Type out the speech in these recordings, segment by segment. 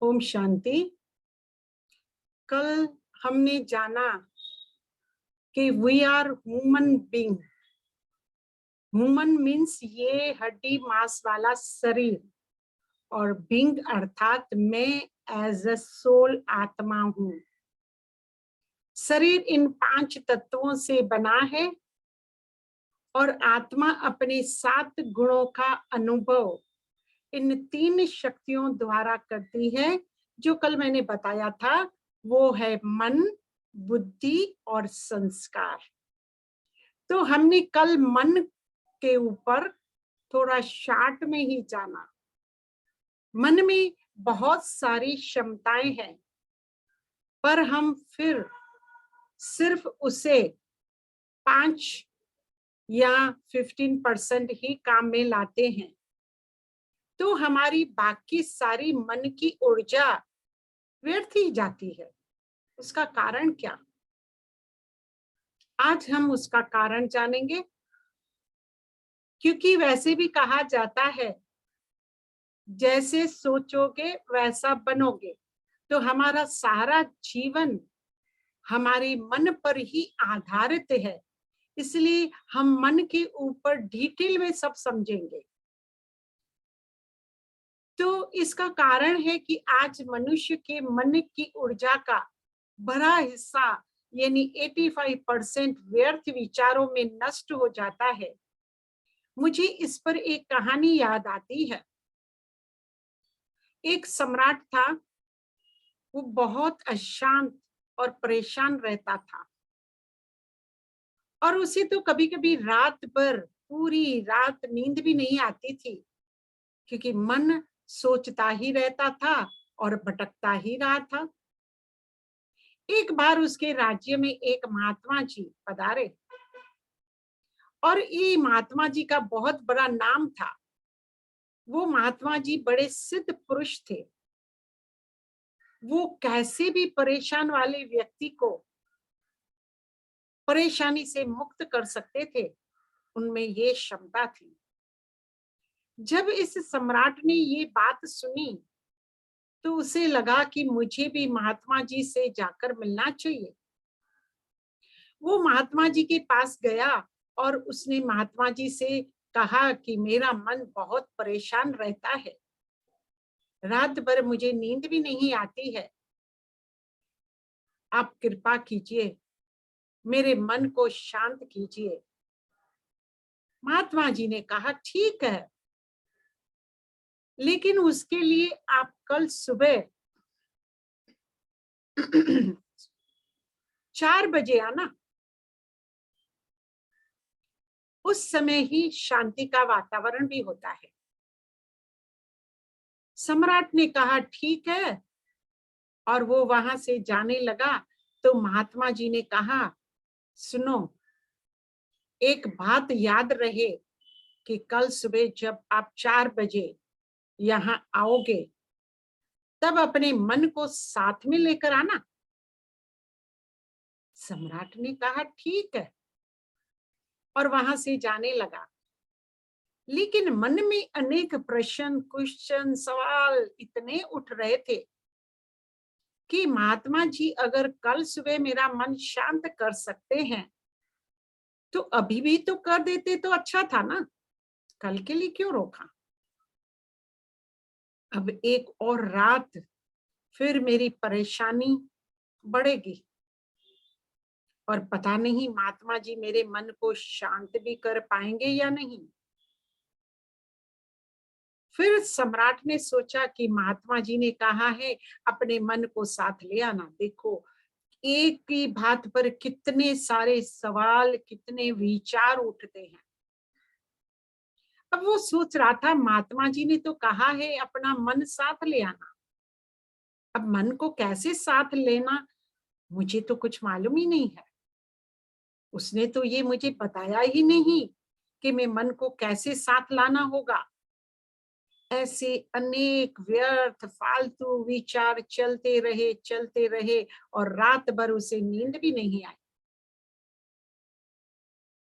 ओम शांति। कल हमने जाना कि we are human being. Human means ये हड्डी मांस वाला शरीर, और बीइंग अर्थात मैं एज अ सोल आत्मा हूँ। शरीर इन 5 तत्वों से बना है और आत्मा अपने 7 गुणों का अनुभव इन 3 शक्तियों द्वारा करती है, जो कल मैंने बताया था। वो है मन, बुद्धि और संस्कार। तो हमने कल मन के ऊपर थोड़ा शार्ट में ही जाना। मन में बहुत सारी क्षमताएं हैं, पर हम फिर सिर्फ उसे 5 या 15% ही काम में लाते हैं। तो हमारी बाकी सारी मन की ऊर्जा व्यर्थ ही जाती है। उसका कारण क्या? आज हम उसका कारण जानेंगे। क्योंकि वैसे भी कहा जाता है, जैसे सोचोगे वैसा बनोगे। तो हमारा सारा जीवन हमारे मन पर ही आधारित है। इसलिए हम मन के ऊपर डिटेल में सब समझेंगे। तो इसका कारण है कि आज मनुष्य के मन की ऊर्जा का बड़ा हिस्सा यानी 85% व्यर्थ विचारों में नष्ट हो जाता है। मुझे इस पर एक कहानी याद आती है। एक सम्राट था, वो बहुत अशांत और परेशान रहता था, और उसे तो कभी कभी रात भर पूरी रात नींद भी नहीं आती थी, क्योंकि मन सोचता ही रहता था और भटकता ही रहा था। एक बार उसके राज्य में एक महात्मा जी पधारे, और ये महात्मा जी का बहुत बड़ा नाम था। वो महात्मा जी बड़े सिद्ध पुरुष थे। वो कैसे भी परेशान वाले व्यक्ति को परेशानी से मुक्त कर सकते थे, उनमें ये क्षमता थी। जब इस सम्राट ने ये बात सुनी, तो उसे लगा कि मुझे भी महात्मा जी से जाकर मिलना चाहिए। वो महात्मा जी के पास गया और उसने महात्मा जी से कहा कि मेरा मन बहुत परेशान रहता है, रात भर मुझे नींद भी नहीं आती है, आप कृपा कीजिए, मेरे मन को शांत कीजिए। महात्मा जी ने कहा ठीक है, लेकिन उसके लिए आप कल सुबह 4 बजे आना। उस समय ही शांति का वातावरण भी होता है। सम्राट ने कहा ठीक है, और वो वहां से जाने लगा। तो महात्मा जी ने कहा, सुनो, एक बात याद रहे कि कल सुबह जब आप 4 बजे यहाँ आओगे, तब अपने मन को साथ में लेकर आना। सम्राट ने कहा ठीक है, और वहां से जाने लगा। लेकिन मन में अनेक प्रश्न, क्वेश्चन, सवाल इतने उठ रहे थे कि महात्मा जी अगर कल सुबह मेरा मन शांत कर सकते हैं, तो अभी भी तो कर देते तो अच्छा था ना, कल के लिए क्यों रोका। अब एक और रात फिर मेरी परेशानी बढ़ेगी, और पता नहीं महात्मा जी मेरे मन को शांत भी कर पाएंगे या नहीं। फिर सम्राट ने सोचा कि महात्मा जी ने कहा है अपने मन को साथ ले आना। देखो, एक ही बात पर कितने सारे सवाल, कितने विचार उठते हैं। अब वो सोच रहा था, महात्मा जी ने तो कहा है अपना मन साथ ले आना। अब मन को कैसे साथ लेना, मुझे तो कुछ मालूम ही नहीं है। उसने तो ये मुझे बताया ही नहीं कि मैं मन को कैसे साथ लाना होगा। ऐसे अनेक व्यर्थ फालतू विचार चलते रहे, और रात भर उसे नींद भी नहीं आई।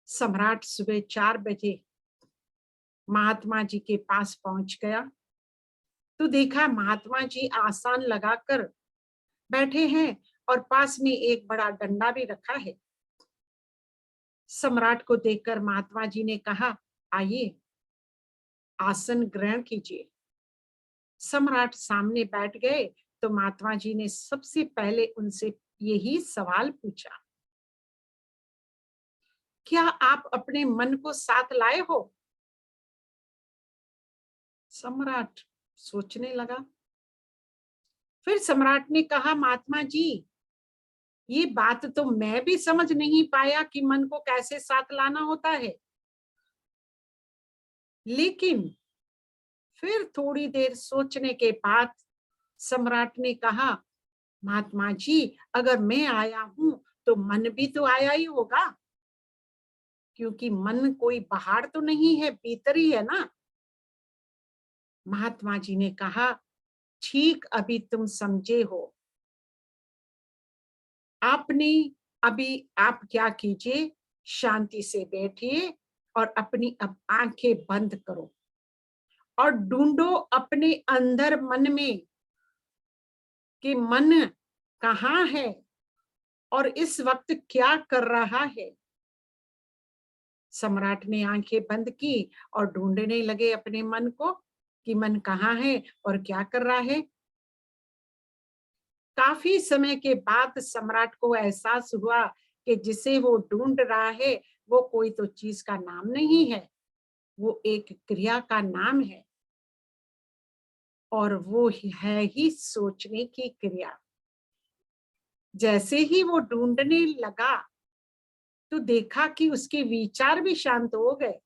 सम्राट सुबह 4 बजे महात्मा जी के पास पहुंच गया। तो देखा महात्मा जी आसन लगाकर बैठे हैं और पास में एक बड़ा डंडा भी रखा है। सम्राट को देखकर महात्मा जी ने कहा, आइए आसन ग्रहण कीजिए। सम्राट सामने बैठ गए तो महात्मा जी ने सबसे पहले उनसे यही सवाल पूछा, क्या आप अपने मन को साथ लाए हो? सम्राट सोचने लगा। फिर सम्राट ने कहा, महात्मा जी ये बात तो मैं भी समझ नहीं पाया कि मन को कैसे साथ लाना होता है, लेकिन फिर थोड़ी देर सोचने के बाद सम्राट ने कहा, महात्मा जी अगर मैं आया हूं तो मन भी तो आया ही होगा, क्योंकि मन कोई बाहर तो नहीं है, भीतर ही है ना। महात्मा जी ने कहा, ठीक अभी तुम समझे हो। आपने अभी आप क्या कीजिए, शांति से बैठिए और अपनी अब आंखें बंद करो और ढूंढो अपने अंदर मन में कि मन कहाँ है और इस वक्त क्या कर रहा है। सम्राट ने आंखें बंद की और ढूंढने लगे अपने मन को कि मन कहाँ है और क्या कर रहा है। काफी समय के बाद सम्राट को एहसास हुआ कि जिसे वो ढूंढ रहा है वो कोई तो चीज का नाम नहीं है, वो एक क्रिया का नाम है और वो है ही सोचने की क्रिया। जैसे ही वो ढूंढने लगा तो देखा कि उसके विचार भी शांत हो गए,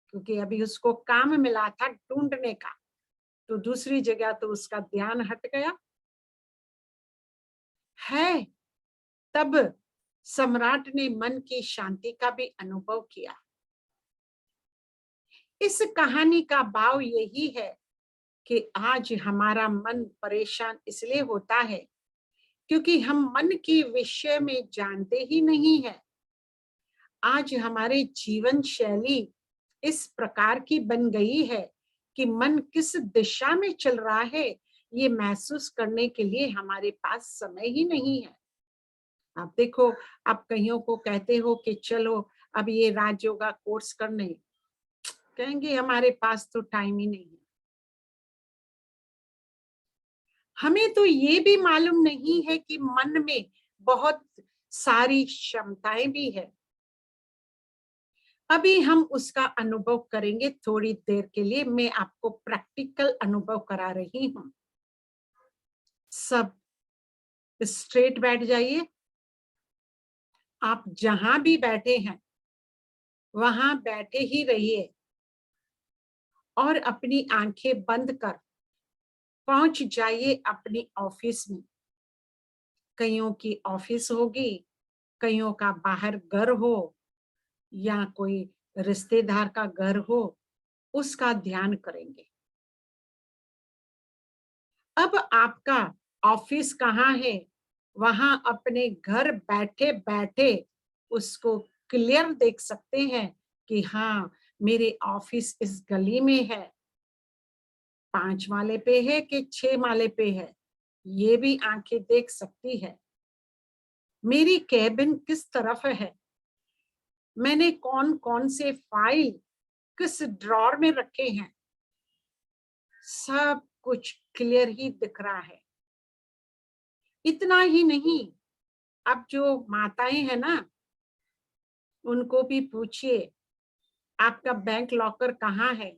क्योंकि अभी उसको काम मिला था ढूंढने का, तो दूसरी जगह तो उसका ध्यान हट गया है। तब सम्राट ने मन की शांति का भी अनुभव किया। इस कहानी का भाव यही है कि आज हमारा मन परेशान इसलिए होता है क्योंकि हम मन के विषय में जानते ही नहीं है। आज हमारे जीवन शैली इस प्रकार की बन गई है कि मन किस दिशा में चल रहा है ये महसूस करने के लिए हमारे पास समय ही नहीं है। आप देखो, आप कईयों को कहते हो कि चलो अब ये राजयोगा कोर्स करने, कहेंगे हमारे पास तो टाइम ही नहीं है। हमें तो ये भी मालूम नहीं है कि मन में बहुत सारी क्षमताएं भी है। अभी हम उसका अनुभव करेंगे थोड़ी देर के लिए। मैं आपको प्रैक्टिकल अनुभव करा रही हूं। सब स्ट्रेट बैठ जाइए। आप जहां भी बैठे हैं वहां बैठे ही रहिए और अपनी आंखें बंद कर पहुंच जाइए अपनी ऑफिस में। कईयों की ऑफिस होगी, कईयों का बाहर घर हो या कोई रिश्तेदार का घर हो, उसका ध्यान करेंगे। अब आपका ऑफिस कहाँ है, वहां अपने घर बैठे बैठे उसको क्लियर देख सकते हैं कि हाँ मेरे ऑफिस इस गली में है, 5 माले पे है कि 6 माले पे है, ये भी आंखें देख सकती है। मेरी कैबिन किस तरफ है, मैंने कौन कौन से फाइल किस ड्रॉर में रखे हैं, सब कुछ क्लियर ही दिख रहा है। इतना ही नहीं, अब जो माताएं हैं ना, उनको भी पूछिए आपका बैंक लॉकर कहाँ है,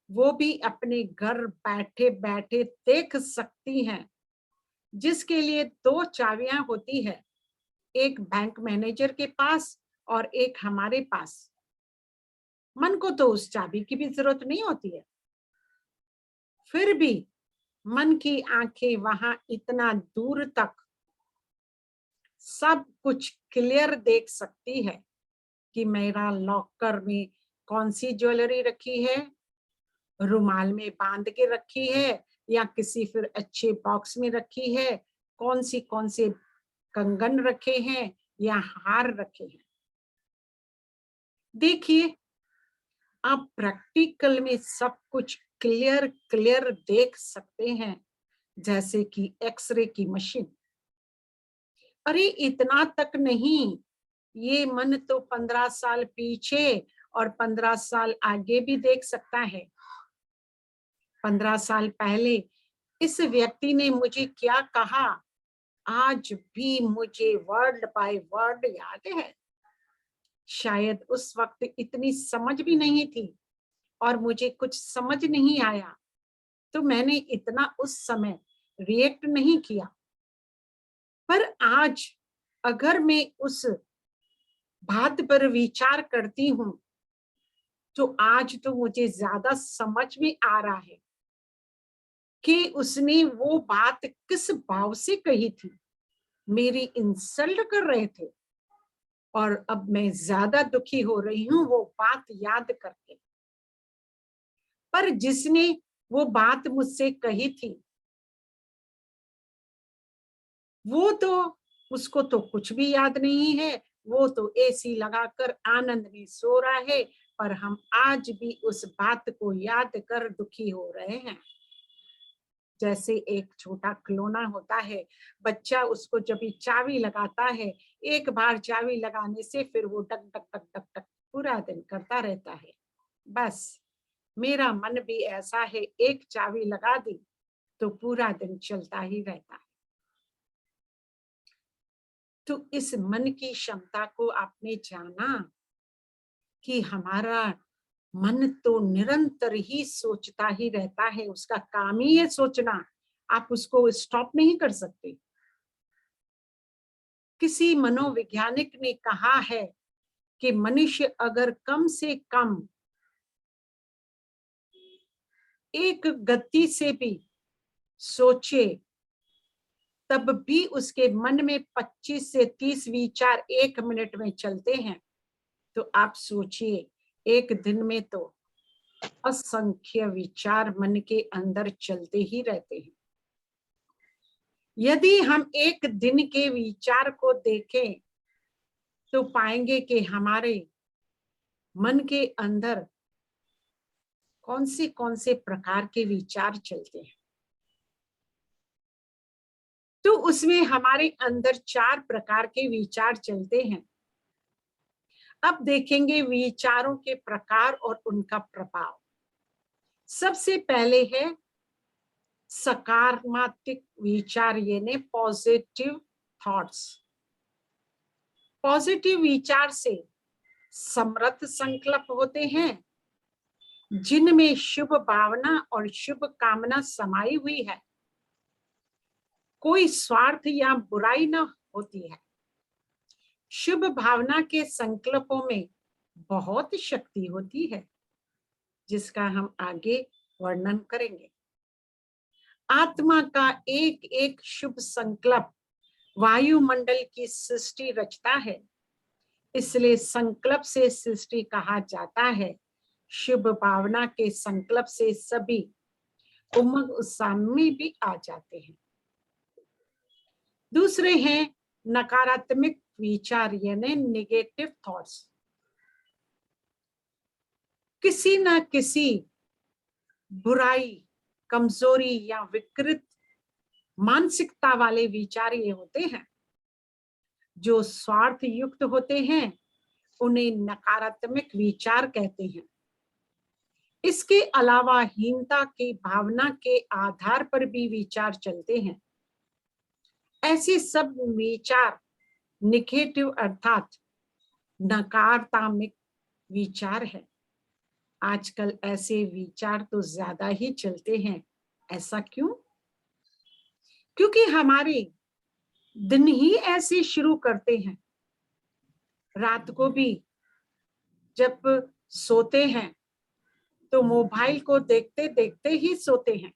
वो भी अपने घर बैठे बैठे देख सकती हैं। जिसके लिए 2 चाबियां होती है, एक बैंक मैनेजर के पास और एक हमारे पास। मन को तो उस चाबी की भी जरूरत नहीं होती है, फिर भी मन की आंखें वहां इतना दूर तक सब कुछ क्लियर देख सकती है कि मेरा लॉकर में कौन सी ज्वेलरी रखी है, रुमाल में बांध के रखी है या किसी फिर अच्छे बॉक्स में रखी है, कौन से कंगन रखे हैं या हार रखे हैं। देखिए, आप प्रैक्टिकल में सब कुछ क्लियर क्लियर देख सकते हैं, जैसे कि एक्सरे की मशीन। अरे इतना तक नहीं, ये मन तो 15 साल पीछे और 15 साल आगे भी देख सकता है। 15 साल पहले इस व्यक्ति ने मुझे क्या कहा, आज भी मुझे वर्ड बाय वर्ड याद है। शायद उस वक्त इतनी समझ भी नहीं थी और मुझे कुछ समझ नहीं आया, तो मैंने इतना उस समय रिएक्ट नहीं किया। पर आज अगर मैं उस बात पर विचार करती हूँ, तो आज तो मुझे ज्यादा समझ में आ रहा है कि उसने वो बात किस भाव से कही थी। मेरी इंसल्ट कर रहे थे और अब मैं ज्यादा दुखी हो रही हूँ वो बात याद करके। पर जिसने वो बात मुझसे कही थी, वो तो, उसको तो कुछ भी याद नहीं है, वो तो एसी लगाकर आनंद में सो रहा है। पर हम आज भी उस बात को याद कर दुखी हो रहे हैं। जैसे एक छोटा खिलौना होता है, बच्चा उसको जब भी चाबी लगाता है, एक बार चाबी लगाने से फिर वो टक टक टक टक टक पूरा दिन करता रहता है। बस मेरा मन भी ऐसा है, एक चाबी लगा दी तो पूरा दिन चलता ही रहता है। तो इस मन की क्षमता को आपने जाना कि हमारा मन तो निरंतर ही सोचता ही रहता है, उसका काम ही है सोचना, आप उसको स्टॉप नहीं कर सकते। किसी मनोवैज्ञानिक ने कहा है कि मनुष्य अगर कम से कम एक गति से भी सोचे, तब भी उसके मन में 25 से 30 विचार 1 मिनट में चलते हैं। तो आप सोचिए, एक दिन में तो असंख्य विचार मन के अंदर चलते ही रहते हैं। यदि हम एक दिन के विचार को देखें, तो पाएंगे कि हमारे मन के अंदर कौन से प्रकार के विचार चलते हैं। तो उसमें हमारे अंदर 4 प्रकार के विचार चलते हैं। अब देखेंगे विचारों के प्रकार और उनका प्रभाव। सबसे पहले है सकारात्मक विचार, यानी पॉजिटिव थॉट्स। पॉजिटिव विचार से समर्थ संकल्प होते हैं, जिनमें शुभ भावना और शुभ कामना समाई हुई है। कोई स्वार्थ या बुराई न होती है। शुभ भावना के संकल्पों में बहुत शक्ति होती है, जिसका हम आगे वर्णन करेंगे। आत्मा का एक एक शुभ संकल्प वायुमंडल की सृष्टि रचता है, इसलिए संकल्प से सृष्टि कहा जाता है। शुभ भावना के संकल्प से सभी उमंग उत्साह में भी आ जाते हैं। दूसरे हैं नकारात्मक विचार, यानी नेगेटिव थॉट्स। किसी न किसी बुराई, कमजोरी या विकृत मानसिकता वाले विचार ये होते हैं। जो स्वार्थ युक्त होते हैं, उन्हें नकारात्मक विचार कहते हैं। इसके अलावा हीनता की भावना के आधार पर भी विचार चलते हैं। ऐसे सब विचार नेगेटिव अर्थात नकारात्मक विचार है। आजकल ऐसे विचार तो ज्यादा ही चलते हैं। ऐसा क्यों? क्योंकि हमारे दिन ही ऐसे शुरू करते हैं। रात को भी जब सोते हैं तो मोबाइल को देखते देखते ही सोते हैं,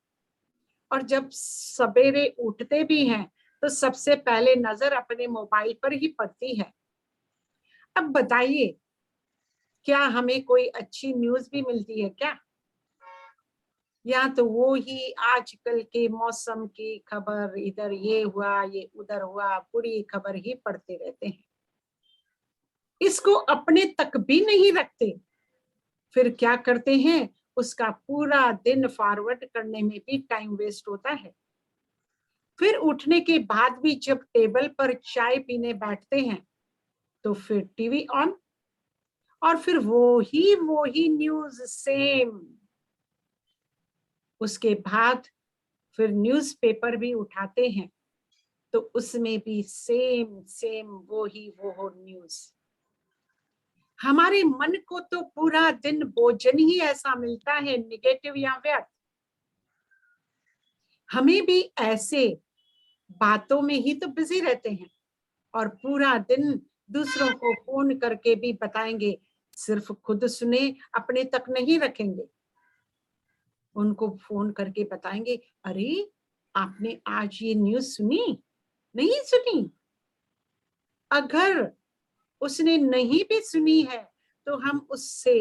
और जब सवेरे उठते भी हैं तो सबसे पहले नजर अपने मोबाइल पर ही पड़ती है। अब बताइए, क्या हमें कोई अच्छी न्यूज भी मिलती है क्या? या तो वो ही आजकल के मौसम की खबर, इधर ये हुआ ये उधर हुआ, पूरी खबर ही पढ़ते रहते हैं। इसको अपने तक भी नहीं रखते। फिर क्या करते हैं, उसका पूरा दिन फॉरवर्ड करने में भी टाइम वेस्ट होता है। फिर उठने के बाद भी जब टेबल पर चाय पीने बैठते हैं तो फिर टीवी ऑन, और फिर वो ही न्यूज सेम। उसके बाद फिर न्यूज़पेपर भी उठाते हैं तो उसमें भी सेम सेम वो न्यूज। हमारे मन को तो पूरा दिन भोजन ही ऐसा मिलता है, निगेटिव या व्यर्थ। हमें भी ऐसे बातों में ही तो बिजी रहते हैं, और पूरा दिन दूसरों को फोन करके भी बताएंगे, सिर्फ खुद सुने अपने तक नहीं रखेंगे, उनको फोन करके बताएंगे, अरे आपने आज ये न्यूज सुनी, नहीं सुनी? अगर उसने नहीं भी सुनी है तो हम उससे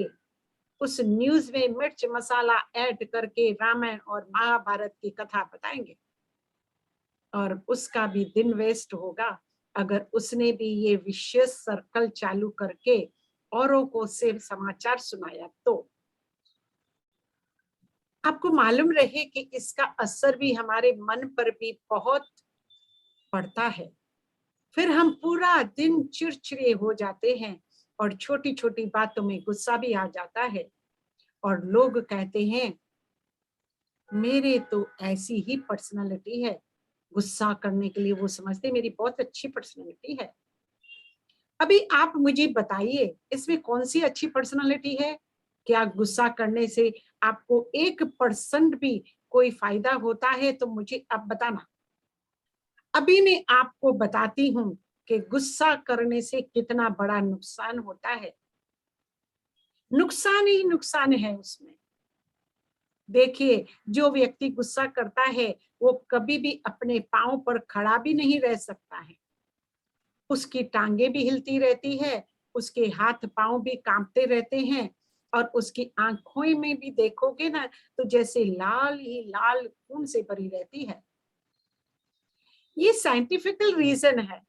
उस न्यूज में मिर्च मसाला ऐड करके रामायण और महाभारत की कथा बताएंगे, और उसका भी दिन वेस्ट होगा अगर उसने भी ये विशेष सर्कल चालू करके औरों को सिर्फ समाचार सुनाया तो। आपको मालूम रहे कि इसका असर भी हमारे मन पर भी बहुत पड़ता है। फिर हम पूरा दिन चिड़चिड़े हो जाते हैं और छोटी छोटी बातों में गुस्सा भी आ जाता है, और लोग कहते हैं मेरे तो ऐसी ही पर्सनालिटी है, गुस्सा करने के लिए वो समझते मेरी बहुत अच्छी पर्सनालिटी है। अभी आप मुझे बताइए इसमें कौन सी अच्छी पर्सनालिटी है? क्या गुस्सा करने से आपको 1% भी कोई फायदा होता है? तो मुझे अब बताना। अभी मैं आपको बताती हूँ कि गुस्सा करने से कितना बड़ा नुकसान होता है। नुकसान ही नुकसान है उसमें। देखिए, जो व्यक्ति गुस्सा करता है वो कभी भी अपने पांव पर खड़ा भी नहीं रह सकता है, उसकी टांगे भी हिलती रहती है, उसके हाथ पांव भी कांपते रहते हैं, और उसकी आंखों में भी देखोगे ना तो जैसे लाल ही लाल खून से भरी रहती है। ये साइंटिफिकल रीजन है।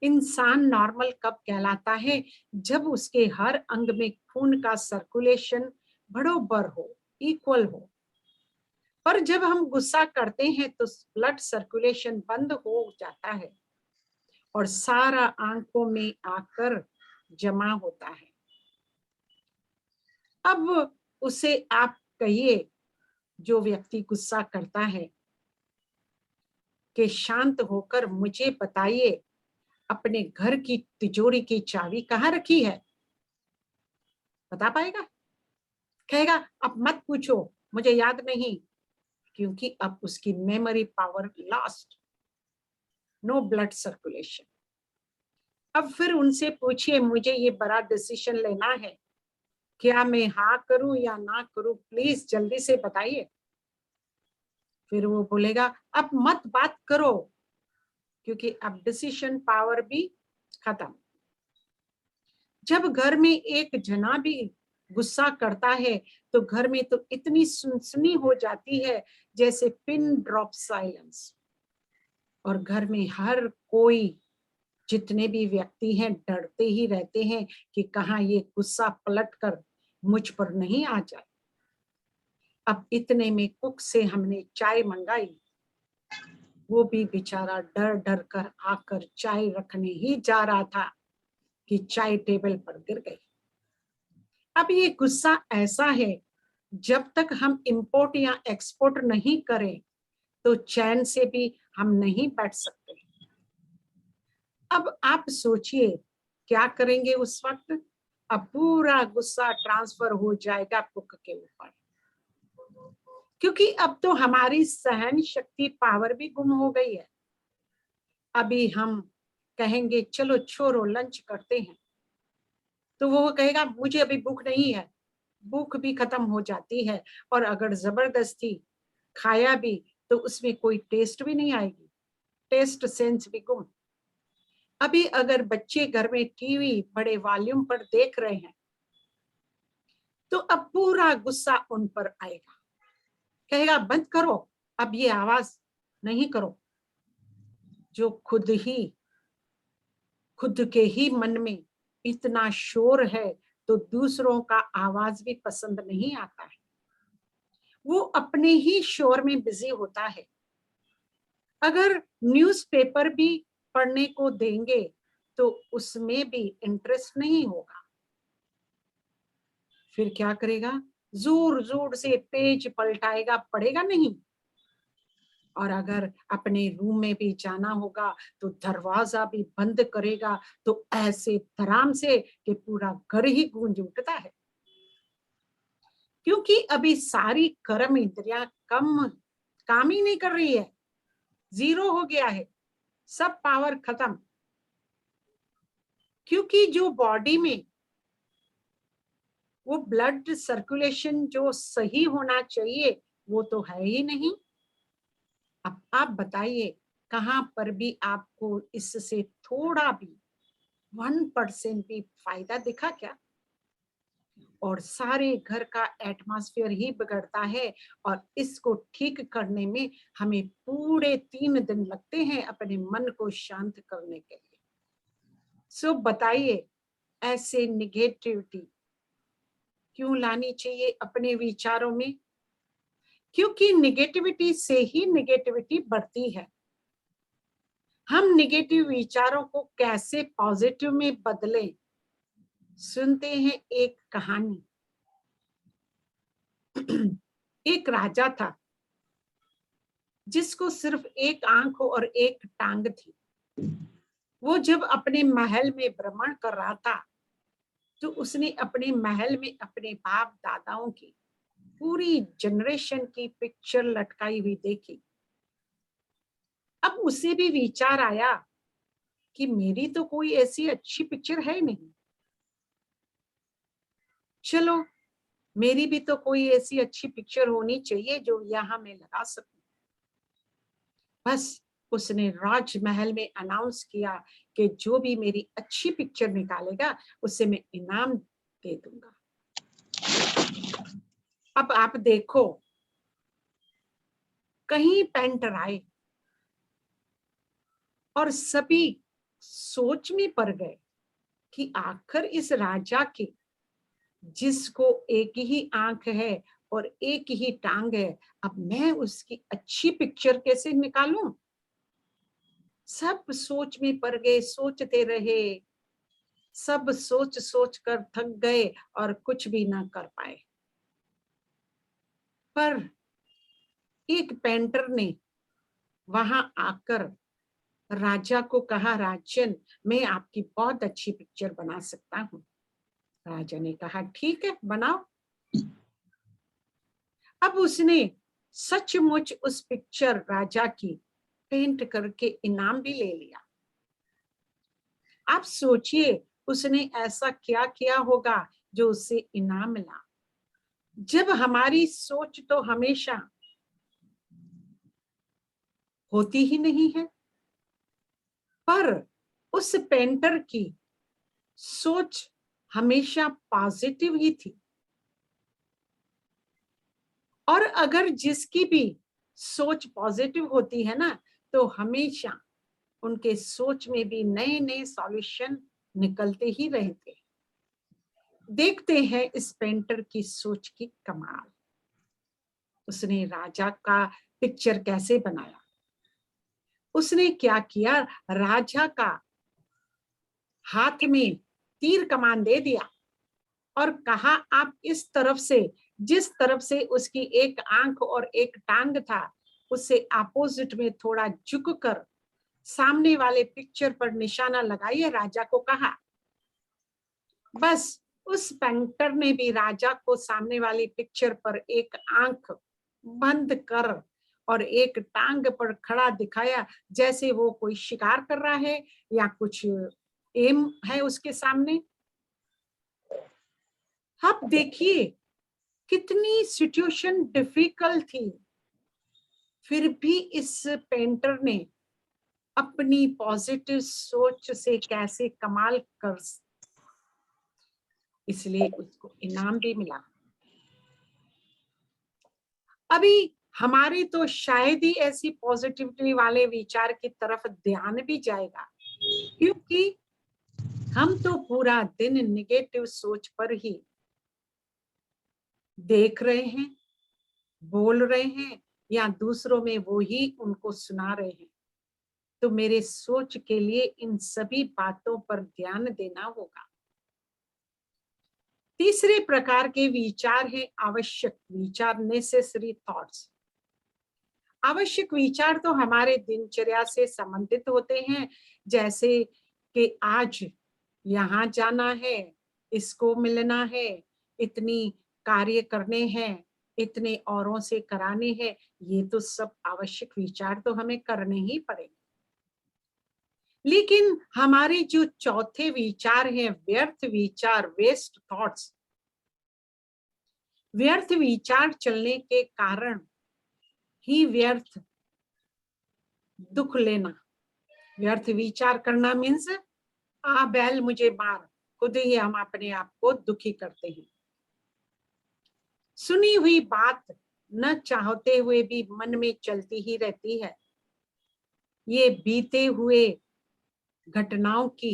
इंसान नॉर्मल कब कहलाता है? जब उसके हर अंग में खून का सर्कुलेशन बरोबर हो, इक्वल हो। पर जब हम गुस्सा करते हैं तो ब्लड सर्कुलेशन बंद हो जाता है और सारा आंखों में आकर जमा होता है। अब उसे आप कहिए, जो व्यक्ति गुस्सा करता है, कि शांत होकर मुझे बताइए अपने घर की तिजोरी की चाबी कहाँ रखी है? बता पाएगा? कहेगा अब मत पूछो, मुझे याद नहीं, क्योंकि अब उसकी memory power lost, no blood circulation. अब फिर उनसे पूछिए मुझे ये बड़ा डिसीजन लेना है, क्या मैं हाँ करूं या ना करूं, प्लीज जल्दी से बताइए। फिर वो बोलेगा अब मत बात करो, क्योंकि अब डिसीजन पावर भी खत्म। जब घर में एक जना भी गुस्सा करता है तो घर में तो इतनी सुनसनी हो जाती है जैसे पिन ड्रॉप साइलेंस, और घर में हर कोई, जितने भी व्यक्ति हैं, डरते ही रहते हैं कि कहाँ ये गुस्सा पलट कर मुझ पर नहीं आ जाए। अब इतने में कुक से हमने चाय मंगाई, वो भी बेचारा डर डर कर आकर चाय रखने ही जा रहा था कि चाय टेबल पर गिर गई। अब ये गुस्सा ऐसा है, जब तक हम इंपोर्ट या एक्सपोर्ट नहीं करें तो चैन से भी हम नहीं बैठ सकते। अब आप सोचिए क्या करेंगे उस वक्त? अब पूरा गुस्सा ट्रांसफर हो जाएगा कुक के ऊपर, क्योंकि अब तो हमारी सहन शक्ति पावर भी गुम हो गई है। अभी हम कहेंगे चलो छोड़ो लंच करते हैं, तो वो कहेगा मुझे अभी भूख नहीं है, भूख भी खत्म हो जाती है, और अगर जबरदस्ती खाया भी तो उसमें कोई टेस्ट भी नहीं आएगी, टेस्ट सेंस भी गुम। अभी अगर बच्चे घर में टीवी बड़े वॉल्यूम पर देख रहे हैं तो अब पूरा गुस्सा उन पर आएगा, कहेगा बंद करो, अब ये आवाज नहीं करो। जो खुद के ही मन में इतना शोर है तो दूसरों का आवाज भी पसंद नहीं आता है। वो अपने ही शोर में बिजी होता है। अगर न्यूज़पेपर भी पढ़ने को देंगे तो उसमें भी इंटरेस्ट नहीं होगा। फिर क्या करेगा? जोर जोर से पेज पलटाएगा, पढ़ेगा नहीं। और अगर अपने रूम में भी जाना होगा तो दरवाजा भी बंद करेगा, तो ऐसे धड़ाम से कि पूरा घर ही गूंज उठता है। क्योंकि अभी सारी कर्म इंद्रियां काम ही नहीं कर रही है, जीरो हो गया है, सब पावर खत्म। क्योंकि जो बॉडी में वो ब्लड सर्कुलेशन जो सही होना चाहिए वो तो है ही नहीं। अब आप बताइए, कहां पर भी आपको इससे थोड़ा भी 1% भी फायदा दिखा क्या? और सारे घर का एटमॉस्फेयर ही बिगड़ता है, और इसको ठीक करने में हमें पूरे 3 दिन लगते हैं अपने मन को शांत करने के लिए। सो बताइए, ऐसे निगेटिविटी क्यों लानी चाहिए अपने विचारों में? क्योंकि निगेटिविटी से ही निगेटिविटी बढ़ती है। हम निगेटिव विचारों को कैसे पॉजिटिव में बदलें? सुनते हैं एक कहानी। एक राजा था जिसको सिर्फ एक आंख और एक टांग थी। वो जब अपने महल में भ्रमण कर रहा था तो उसने अपने महल में अपने बाप दादाओं की पूरी जनरेशन की पिक्चर लटकाई हुई देखी। अब उसे भी विचार आया कि मेरी तो कोई ऐसी अच्छी पिक्चर है नहीं, चलो मेरी भी तो कोई ऐसी अच्छी पिक्चर होनी चाहिए जो यहाँ मैं लगा सकूं। बस उसने राजमहल में अनाउंस किया कि जो भी मेरी अच्छी पिक्चर निकालेगा उसे मैं इनाम दे दूंगा। अब आप देखो, कहीं पेंटर आए और सभी सोच में पड़ गए कि आखिर इस राजा के, जिसको एक ही आंख है और एक ही टांग है, अब मैं उसकी अच्छी पिक्चर कैसे निकालूं? सब सोच में पड़ गए, सोचते रहे, सब सोच सोच कर थक गए और कुछ भी ना कर पाए। पर एक पेंटर ने वहां आकर राजा को कहा, राजन मैं आपकी बहुत अच्छी पिक्चर बना सकता हूँ। राजा ने कहा ठीक है बनाओ। अब उसने सचमुच उस पिक्चर राजा की पेंट करके इनाम भी ले लिया। आप सोचिए उसने ऐसा क्या किया होगा जो उसे इनाम मिला। जब हमारी सोच तो हमेशा होती ही नहीं है, पर उस पेंटर की सोच हमेशा पॉजिटिव ही थी। और अगर जिसकी भी सोच पॉजिटिव होती है ना, तो हमेशा उनके सोच में भी नए नए सॉल्यूशन निकलते ही रहते। देखते हैं इस पेंटर की सोच की कमाल। उसने राजा का पिक्चर कैसे बनाया? उसने क्या किया, राजा का हाथ में तीर कमान दे दिया और कहा आप इस तरफ से, जिस तरफ से उसकी एक आंख और एक टांग था उससे अपोजिट में थोड़ा झुक कर सामने वाले पिक्चर पर निशाना लगाइए, राजा को कहा। बस उस पेंटर ने भी राजा को सामने वाली पिक्चर पर एक आंख बंद कर और एक टांग पर खड़ा दिखाया, जैसे वो कोई शिकार कर रहा है या कुछ एम है उसके सामने। अब देखिए कितनी सिचुएशन डिफिकल्ट थी, फिर भी इस पेंटर ने अपनी पॉजिटिव सोच से कैसे कमाल कर, इसलिए उसको इनाम भी मिला। अभी हमारे तो शायद ही ऐसी पॉजिटिविटी वाले विचार की तरफ ध्यान भी जाएगा, क्योंकि हम तो पूरा दिन निगेटिव सोच पर ही देख रहे हैं। बोल रहे हैं या दूसरों में वो ही उनको सुना रहे हैं। तो मेरे सोच के लिए इन सभी बातों पर ध्यान देना होगा। तीसरे प्रकार के विचार है आवश्यक विचार, नेसेसरी थॉट्स। आवश्यक विचार तो हमारे दिनचर्या से संबंधित होते हैं, जैसे कि आज यहाँ जाना है, इसको मिलना है, इतनी कार्य करने हैं, इतने औरों से कराने हैं। ये तो सब आवश्यक विचार तो हमें करने ही पड़ेंगे। लेकिन हमारे जो चौथे विचार हैं व्यर्थ विचार, वेस्ट थॉट्स, व्यर्थ विचार चलने के कारण ही व्यर्थ दुख लेना। व्यर्थ विचार करना मीन्स आ बैल मुझे मार, खुद ही हम अपने आप को दुखी करते हैं। सुनी हुई बात न चाहते हुए भी मन में चलती ही रहती है। ये बीते हुए घटनाओं की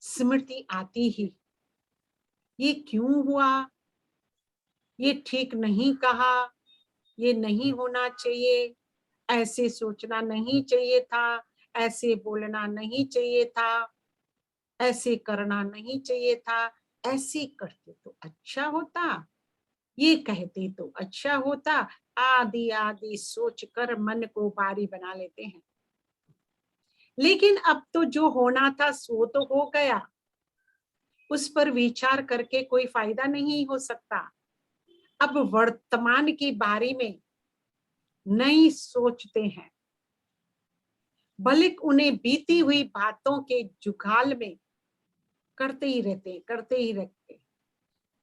स्मृति आती ही, ये क्यों हुआ, ये ठीक नहीं कहा, ये नहीं होना चाहिए, ऐसे सोचना नहीं चाहिए था, ऐसे बोलना नहीं चाहिए था, ऐसे करना नहीं चाहिए था, ऐसे करते तो अच्छा होता, ये कहते तो अच्छा होता, आदि आदि सोच कर मन को बारी बना लेते हैं। लेकिन अब तो जो होना था सो तो हो गया, उस पर विचार करके कोई फायदा नहीं हो सकता। अब वर्तमान की बारी में नहीं सोचते हैं, बल्कि उन्हें बीती हुई बातों के जुगाल में करते ही रहते हैं, करते ही रहते हैं,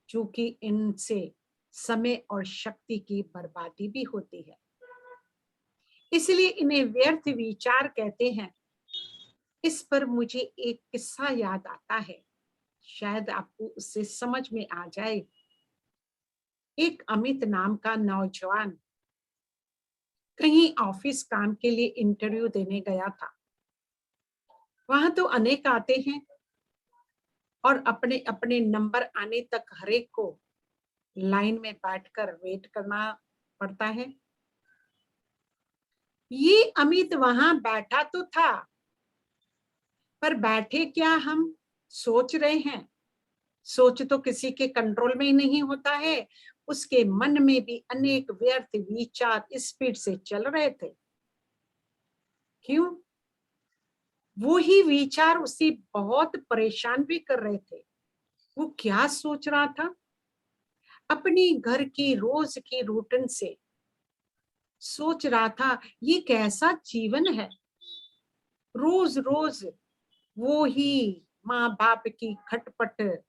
क्योंकि इनसे समय और शक्ति की बर्बादी भी होती है। इसलिए इन्हें व्यर्थ विचार कहते हैं। इस पर मुझे एक किस्सा याद आता है, शायद आपको उससे समझ में आ जाए। एक अमित नाम का नौजवान कहीं ऑफिस काम के लिए इंटरव्यू देने गया था। वहां तो अनेक आते हैं और अपने अपने नंबर आने तक हरेक को लाइन में बैठकर वेट करना पड़ता है। ये अमित वहां बैठा तो था, पर बैठे क्या हम सोच रहे हैं। सोच तो किसी के कंट्रोल में ही नहीं होता है। उसके मन में भी अनेक व्यर्थ विचार स्पीड से चल रहे थे। क्यों? वो ही विचार उसे बहुत परेशान भी कर रहे थे। वो क्या सोच रहा था? अपनी घर की रोज की रूटीन से सोच रहा था, ये कैसा जीवन है, रोज रोज वो ही माँ बाप की खटपट,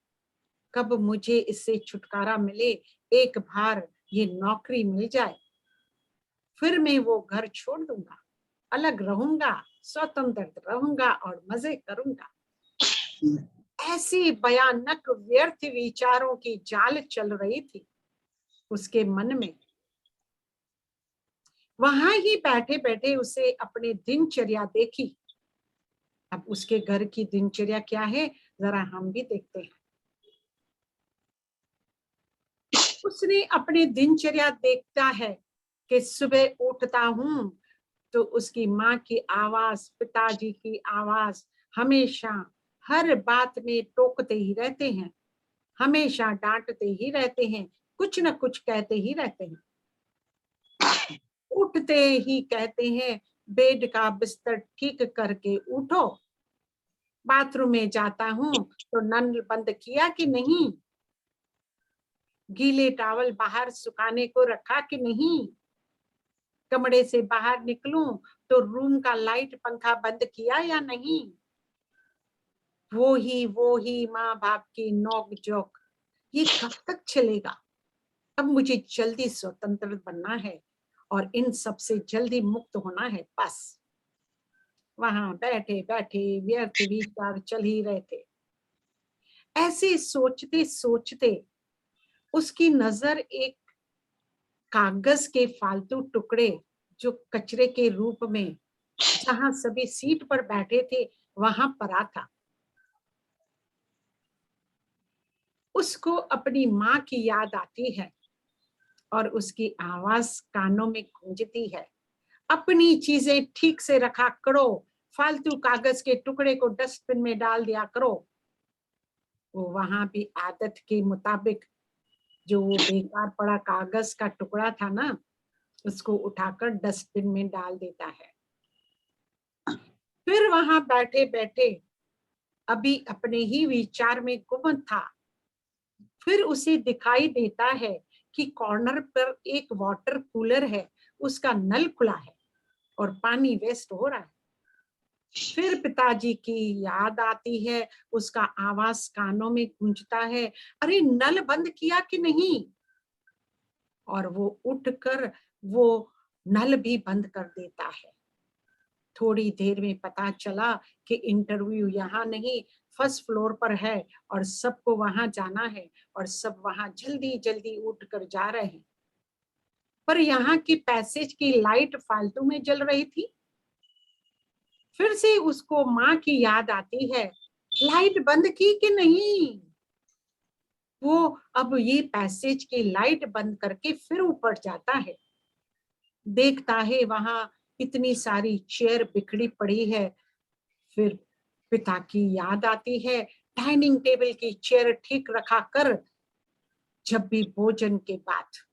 कब मुझे इससे छुटकारा मिले, एक बार ये नौकरी मिल जाए, फिर मैं वो घर छोड़ दूंगा, अलग रहूंगा, स्वतंत्र रहूंगा और मजे करूंगा। ऐसी भयानक व्यर्थ विचारों की जाल चल रही थी उसके मन में। वहां ही बैठे बैठे उसे अपनी दिनचर्या देखी। अब उसके घर की दिनचर्या क्या है, जरा हम भी देखते हैं। उसने अपने दिनचर्या देखता है कि सुबह उठता हूं तो उसकी माँ की आवाज, पिताजी की आवाज हमेशा हर बात में टोकते ही रहते हैं, हमेशा डांटते ही रहते हैं, कुछ न कुछ कहते ही रहते हैं। उठते ही कहते हैं बेड का बिस्तर ठीक करके उठो, बाथरूम में जाता हूं तो नल बंद किया कि नहीं, गीले टॉवल बाहर सुखाने को रखा कि नहीं, कमरे से बाहर निकलूं तो रूम का लाइट पंखा बंद किया या नहीं। वो ही माँ बाप की नोक जोक, ये कब तक चलेगा? अब मुझे जल्दी स्वतंत्र बनना है और इन सब से जल्दी मुक्त होना है, बस। वहां बैठे बैठे व्यर्थ विचार चल ही रहे थे। ऐसे सोचते सोचते उसकी नजर एक कागज के फालतू टुकड़े, जो कचरे के रूप में जहां सभी सीट पर बैठे थे वहां पड़ा था। उसको अपनी माँ की याद आती है। और उसकी आवाज कानों में गूंजती है, अपनी चीजें ठीक से रखा करो, फालतू कागज के टुकड़े को डस्टबिन में डाल दिया करो। वो वहां भी आदत के मुताबिक जो वो बेकार पड़ा कागज का टुकड़ा था ना, उसको उठाकर डस्टबिन में डाल देता है। फिर वहां बैठे बैठे अभी अपने ही विचार में गुम था, फिर उसे दिखाई देता है कि कॉर्नर पर एक वाटर कूलर है, उसका नल खुला है और पानी वेस्ट हो रहा है। फिर पिताजी की याद आती है, उसका आवाज कानों में गूंजता है, अरे नल बंद किया कि नहीं? और वो उठकर वो नल भी बंद कर देता है। थोड़ी देर में पता चला कि इंटरव्यू यहाँ नहीं, फर्स्ट फ्लोर पर है और सबको वहां जाना है और सब वहां जल्दी जल्दी उठकर जा रहे हैं। पर यहाँ की पैसेज की लाइट फालतू में जल रही थी। फिर से उसको माँ की याद आती है, लाइट बंद की कि नहीं? वो अब ये पैसेज की लाइट बंद करके फिर ऊपर जाता है, देखता है वहां इतनी सारी चेयर बिखरी पड़ी है। फिर पिता की याद आती है, डाइनिंग टेबल की चेयर ठीक रखा कर। जब भी भोजन के बाद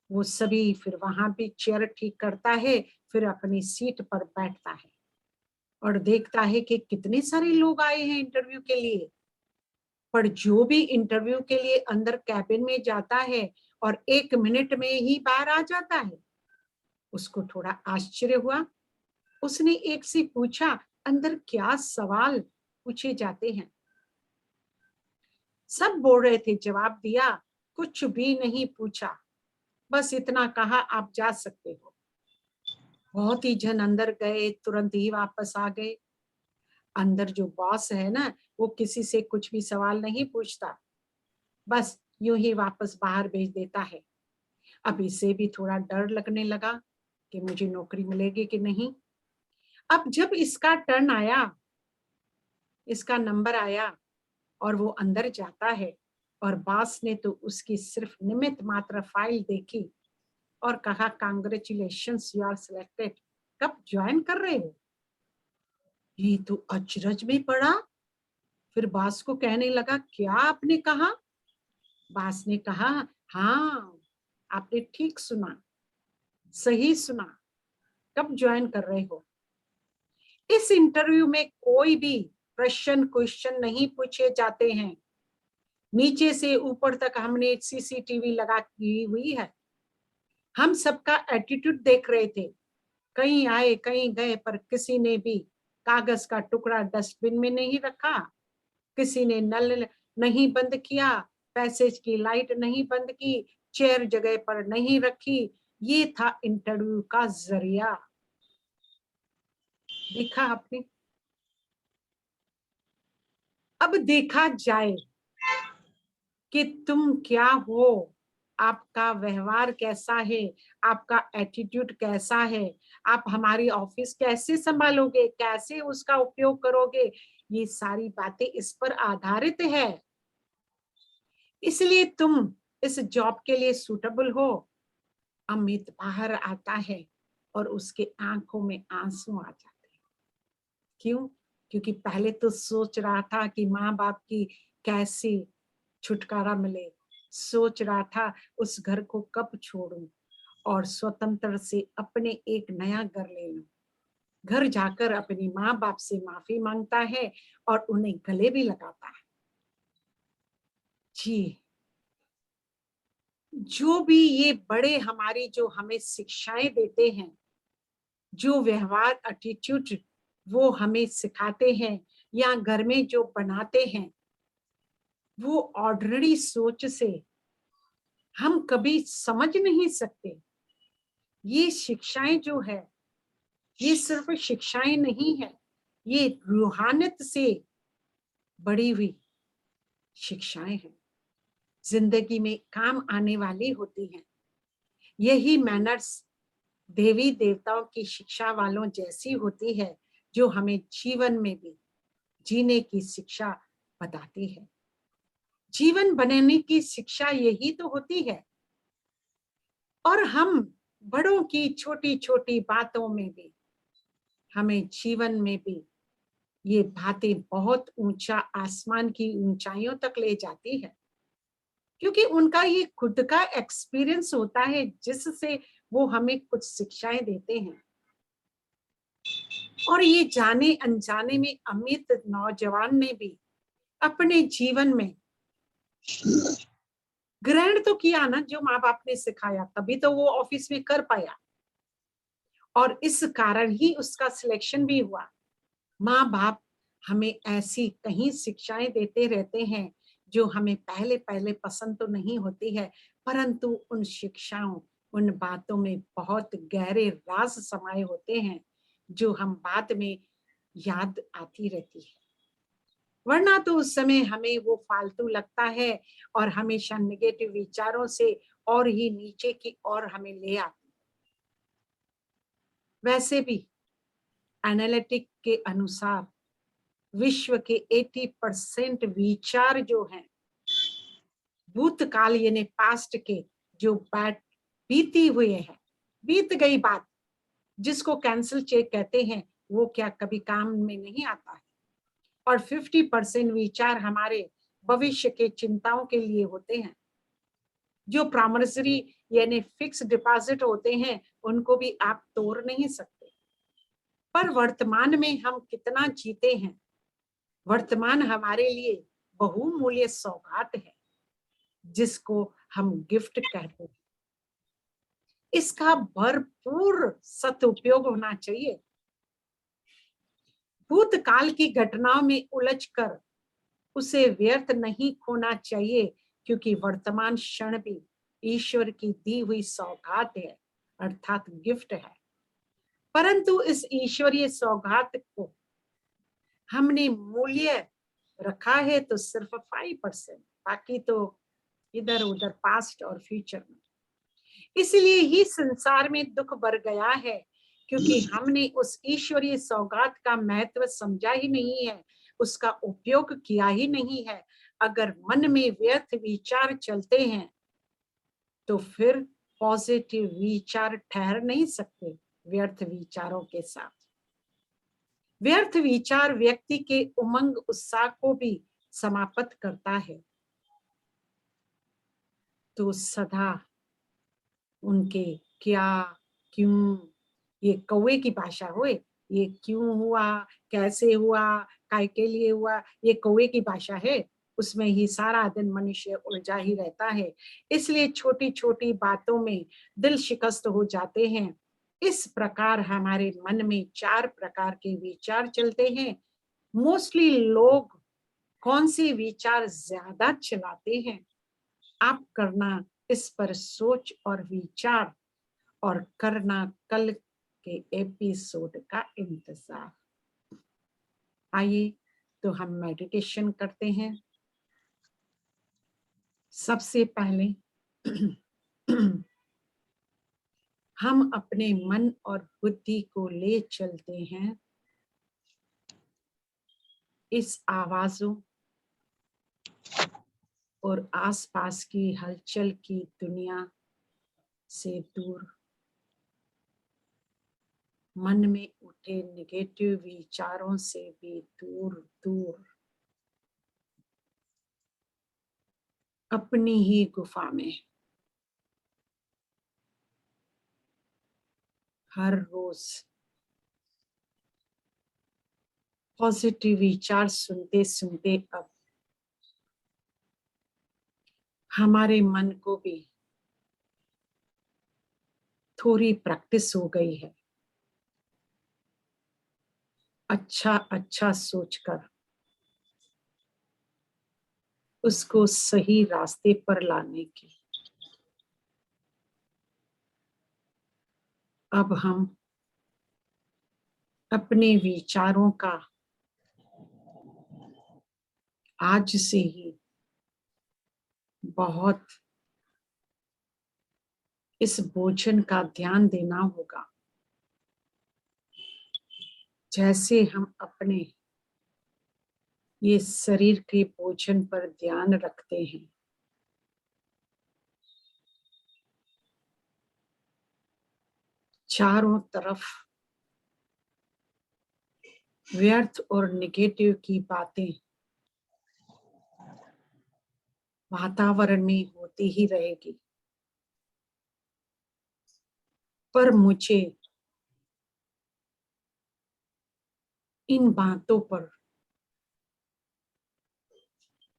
वो सभी फिर वहां भी चेयर ठीक करता है, फिर अपनी सीट पर बैठता है और देखता है कि कितने सारे लोग आए हैं इंटरव्यू के लिए। पर जो भी इंटरव्यू के लिए अंदर कैबिन में जाता है और 1 मिनट में ही बाहर आ जाता है, उसको थोड़ा आश्चर्य हुआ। उसने एक से पूछा, अंदर क्या सवाल पूछे जाते हैं? सब बोल रहे थे, जवाब दिया, कुछ भी नहीं पूछा, बस इतना कहा आप जा सकते हो। बहुत ही जन अंदर गए, तुरंत ही वापस आ गए। अंदर जो बॉस है ना, वो किसी से कुछ भी सवाल नहीं पूछता, बस यूं ही वापस बाहर भेज देता है। अब इसे भी थोड़ा डर लगने लगा कि मुझे नौकरी मिलेगी कि नहीं। अब जब इसका टर्न आया, इसका नंबर आया और वो अंदर जाता है, और बॉस ने तो उसकी सिर्फ निमित्त मात्र फाइल देखी और कहा, कांग्रेचुलेशंस, यू आर सिलेक्टेड। कब ज्वाइन कर रहे हो? ये तो अचरज में पड़ा। फिर बॉस को कहने लगा, क्या आपने कहा? बॉस ने कहा, हाँ, आपने ठीक सुना, सही सुना, कब ज्वाइन कर रहे हो? इस इंटरव्यू में कोई भी क्वेश्चन नहीं पूछे जाते हैं। नीचे से ऊपर तक हमने सीसीटीवी लगा की हुई है। हम सबका एटीट्यूड देख रहे थे, कहीं आए कहीं गए, पर किसी ने भी कागज का टुकड़ा डस्टबिन में नहीं रखा, किसी ने नल नहीं बंद किया, पैसेज की लाइट नहीं बंद की, चेयर जगह पर नहीं रखी। ये था इंटरव्यू का जरिया। देखा आपने? अब देखा जाए कि तुम क्या हो, आपका व्यवहार कैसा है, आपका एटीट्यूड कैसा है, आप हमारी ऑफिस कैसे संभालोगे, कैसे उसका उपयोग करोगे, ये सारी बातें इस पर आधारित है। इसलिए तुम इस जॉब के लिए सूटेबल हो। अमित बाहर आता है और उसके आंखों में आंसू आ जाते हैं। क्यों? क्योंकि पहले तो सोच रहा था कि माँ बाप की कैसे छुटकारा मिले, सोच रहा था उस घर को कब छोड़ूं और स्वतंत्र से अपने एक नया घर ले लूं। घर जाकर अपनी माँ बाप से माफी मांगता है और उन्हें गले भी लगाता है। जी, जो भी ये बड़े हमारी जो हमें शिक्षाएं देते हैं, जो व्यवहार एटीट्यूड वो हमें सिखाते हैं या घर में जो बनाते हैं, वो ऑर्डिनरी सोच से हम कभी समझ नहीं सकते। ये शिक्षाएं जो है, ये सिर्फ शिक्षाएं नहीं है, ये रूहानियत से बड़ी हुई शिक्षाएं हैं, जिंदगी में काम आने वाली होती हैं। यही मैनर्स देवी देवताओं की शिक्षा वालों जैसी होती है, जो हमें जीवन में भी जीने की शिक्षा बताती है। जीवन बनाने की शिक्षा यही तो होती है। और हम बड़ों की छोटी छोटी बातों में भी, हमें जीवन में भी ये बातें बहुत ऊंचा, आसमान की ऊंचाइयों तक ले जाती है, क्योंकि उनका ये खुद का एक्सपीरियंस होता है जिससे वो हमें कुछ शिक्षाएं देते हैं। और ये जाने अनजाने में अमित नौजवान ने भी अपने जीवन में ग्रहण तो किया ना, जो माँ बाप ने सिखाया, तभी तो वो ऑफिस में कर पाया, और इस कारण ही उसका सिलेक्शन भी हुआ। माँ बाप हमें ऐसी कहीं शिक्षाएं देते रहते हैं जो हमें पहले पहले पसंद तो नहीं होती है, परंतु उन शिक्षाओं, उन बातों में बहुत गहरे राज समाये होते हैं जो हम बाद में याद आती रहती है। वरना तो उस समय हमें वो फालतू लगता है और हमेशा नेगेटिव विचारों से और ही नीचे की ओर हमें ले आती। वैसे भी एनालिटिक के अनुसार विश्व के 80% विचार जो हैं भूतकाल यानी पास्ट के, जो बीती हुए हैं, बीत गई बात जिसको कैंसिल चेक कहते हैं, वो क्या कभी काम में नहीं आता है। और 50% विचार हमारे भविष्य के चिंताओं के लिए होते हैं। जो प्रामर्सरी यानी फिक्स डिपॉजिट होते हैं उनको भी आप तोड़ नहीं सकते। पर वर्तमान में हम कितना जीते हैं, वर्तमान हमारे लिए बहुमूल्य सौगात है जिसको हम गिफ्ट कहते हैं। इसका भरपूर सदुपयोग होना चाहिए। भूतकाल की घटनाओं में उलझकर उसे व्यर्थ नहीं खोना चाहिए, क्योंकि वर्तमान क्षण भी ईश्वर की दी हुई सौगात है, अर्थात गिफ्ट है। परंतु इस ईश्वरीय सौगात को हमने मूल्य रखा है तो सिर्फ 5%, बाकी तो इधर उधर पास्ट और फ्यूचर में। इसलिए ही संसार में दुख बढ़ गया है, क्योंकि हमने उस ईश्वरीय सौगात का महत्व समझा ही नहीं है, उसका उपयोग किया ही नहीं है। अगर मन में व्यर्थ विचार चलते हैं तो फिर पॉजिटिव विचार ठहर नहीं सकते व्यर्थ विचारों के साथ। व्यर्थ विचार व्यक्ति के उमंग उत्साह को भी समाप्त करता है। तो सदा उनके क्या, क्यों, ये कौवे की भाषा हुए, ये क्यों हुआ, कैसे हुआ, काय के लिए हुआ, ये कौवे की भाषा है। उसमें ही सारा दिन मनुष्य उलझा ही रहता है। इसलिए छोटी छोटी बातों में दिल शिकस्त हो जाते हैं। इस प्रकार हमारे मन में 4 प्रकार के विचार चलते हैं। मोस्टली लोग कौन सी विचार ज्यादा चलाते हैं, आप करना इस पर सोच और विचार, और करना कल के एपिसोड का इंतजार। आइए तो हम मेडिटेशन करते हैं। सबसे पहले हम अपने मन और बुद्धि को ले चलते हैं इस आवाजों और आसपास की हलचल की दुनिया से दूर। मन में उठे नेगेटिव विचारों से भी दूर दूर, अपनी ही गुफा में हर रोज पॉजिटिव विचार सुनते सुनते अब हमारे मन को भी थोड़ी प्रैक्टिस हो गई है अच्छा अच्छा सोचकर उसको सही रास्ते पर लाने की। अब हम अपने विचारों का आज से ही बहुत इस भोजन का ध्यान देना होगा, जैसे हम अपने ये शरीर के भोजन पर ध्यान रखते हैं। चारों तरफ व्यर्थ और नेगेटिव की बातें वातावरण में होती ही रहेगी, पर मुझे इन बातों पर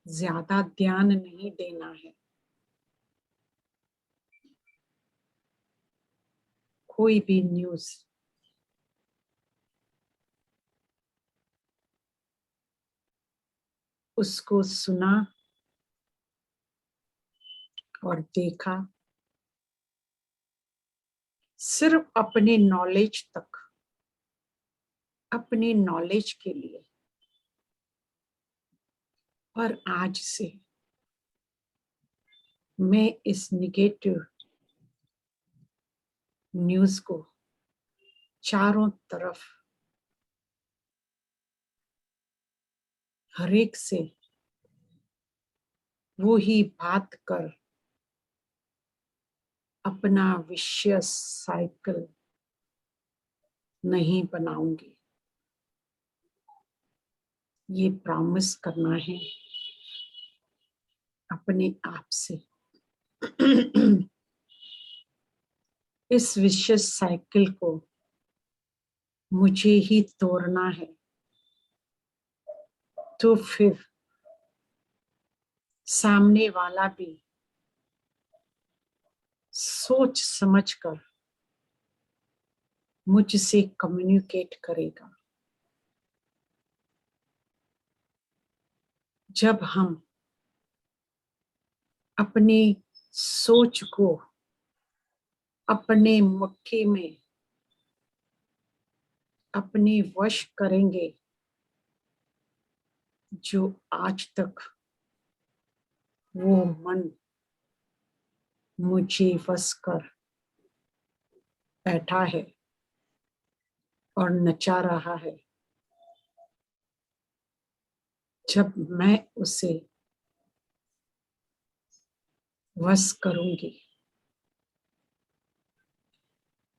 ज्यादा ध्यान नहीं देना है। कोई भी न्यूज़ उसको सुना और देखा सिर्फ अपने नॉलेज तक, अपने नॉलेज के लिए। पर आज से मैं इस निगेटिव न्यूज़ को चारों तरफ हर एक से वो ही बात कर अपना विशियस साइकिल नहीं बनाऊंगी। ये प्रॉमिस करना है अपने आप से। इस विशियस साइकिल को मुझे ही तोड़ना है, तो फिर सामने वाला भी सोच समझकर मुझसे कम्युनिकेट करेगा। जब हम अपनी सोच को अपने मुट्ठी में अपने वश करेंगे, जो आज तक वो मन मुझे वश कर बैठा है और नचा रहा है, जब मैं उसे वश करूंगी,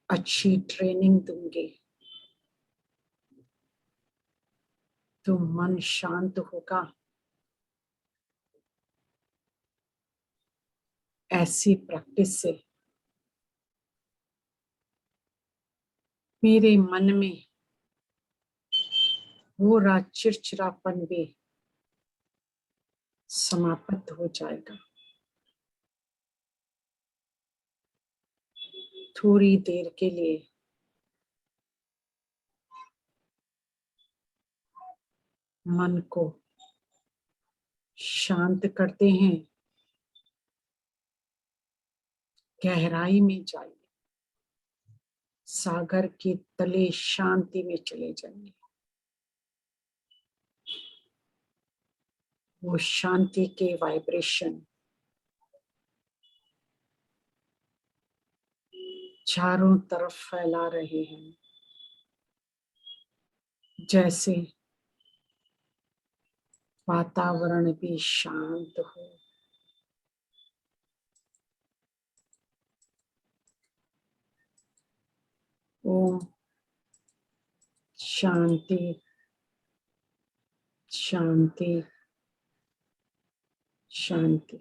अच्छी ट्रेनिंग दूंगी, तो मन शांत होगा। ऐसी प्रैक्टिस से मेरे मन में वो चिड़चिड़ापन भी समाप्त हो जाएगा। थोड़ी देर के लिए मन को शांत करते हैं, गहराई में जाइए, सागर के तले शांति में चले जाइए। वो शांति के वाइब्रेशन चारों तरफ फैला रहे हैं, जैसे वातावरण भी शांत हो। ओम शांति शांति शांति।